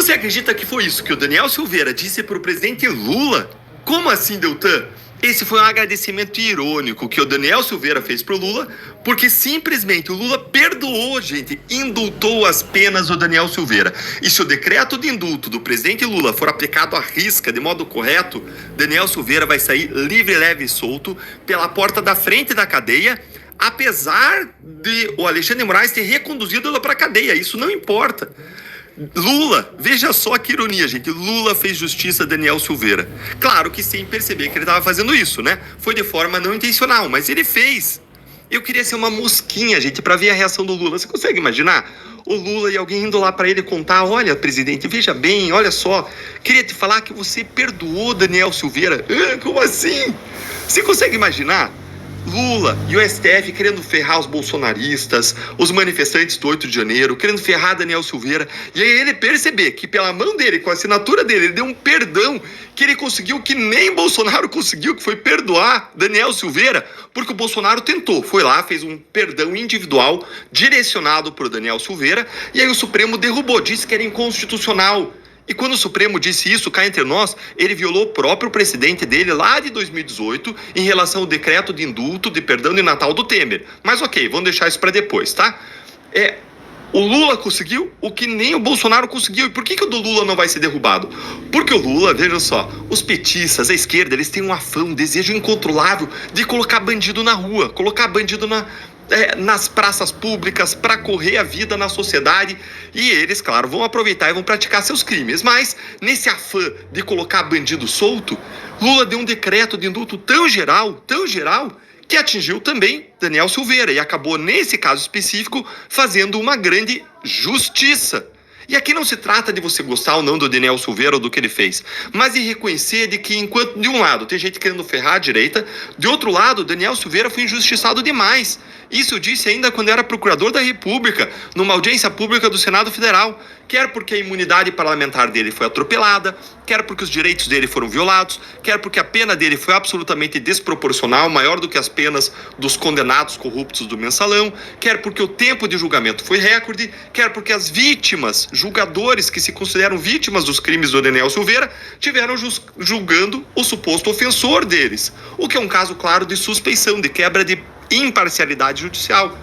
Você acredita que foi isso que o Daniel Silveira disse para o presidente Lula? Como assim, Deltan? Esse foi um agradecimento irônico que o Daniel Silveira fez pro Lula, porque simplesmente o Lula perdoou, gente, indultou as penas do Daniel Silveira. E se o decreto de indulto do presidente Lula for aplicado à risca, de modo correto, Daniel Silveira vai sair livre, leve e solto pela porta da frente da cadeia, apesar de o Alexandre de Moraes ter reconduzido ela para a cadeia. Isso não importa. Lula, veja só que ironia, gente. Lula fez justiça a Daniel Silveira. Claro que sem perceber que ele estava fazendo isso, né? Foi de forma não intencional, mas ele fez. Eu queria ser uma mosquinha, gente, para ver a reação do Lula. Você consegue imaginar? O Lula e alguém indo lá para ele contar: olha, presidente, veja bem, olha só, queria te falar que você perdoou Daniel Silveira. Como assim? Você consegue imaginar? Lula e o STF querendo ferrar os bolsonaristas, os manifestantes do 8 de janeiro, querendo ferrar Daniel Silveira. E aí ele perceber que pela mão dele, com a assinatura dele, ele deu um perdão que ele conseguiu que nem Bolsonaro conseguiu, que foi perdoar Daniel Silveira, porque o Bolsonaro tentou, foi lá, fez um perdão individual direcionado para o Daniel Silveira, e aí o Supremo derrubou, disse que era inconstitucional. E quando o Supremo disse isso, cá entre nós, ele violou o próprio precedente dele lá de 2018 em relação ao decreto de indulto, de perdão de Natal do Temer. Mas ok, vamos deixar isso para depois, tá? O Lula conseguiu o que nem o Bolsonaro conseguiu. E por que o do Lula não vai ser derrubado? Porque o Lula, veja só, os petistas, a esquerda, eles têm um afã, um desejo incontrolável de colocar bandido na rua, colocar bandido nas praças públicas para correr a vida na sociedade, e eles, claro, vão aproveitar e vão praticar seus crimes. Mas nesse afã de colocar bandido solto, Lula deu um decreto de indulto tão geral, que atingiu também Daniel Silveira e acabou, nesse caso específico, fazendo uma grande justiça. E aqui não se trata de você gostar ou não do Daniel Silveira ou do que ele fez, mas de reconhecer de que, enquanto de um lado tem gente querendo ferrar a direita, de outro lado, Daniel Silveira foi injustiçado demais. Isso eu disse ainda quando era procurador da República, numa audiência pública do Senado Federal, quer porque a imunidade parlamentar dele foi atropelada, quer porque os direitos dele foram violados, quer porque a pena dele foi absolutamente desproporcional, maior do que as penas dos condenados corruptos do mensalão, quer porque o tempo de julgamento foi recorde, quer porque as vítimas, julgadores que se consideram vítimas dos crimes do Daniel Silveira, tiveram julgando o suposto ofensor deles, o que é um caso claro de suspeição, de quebra de imparcialidade judicial.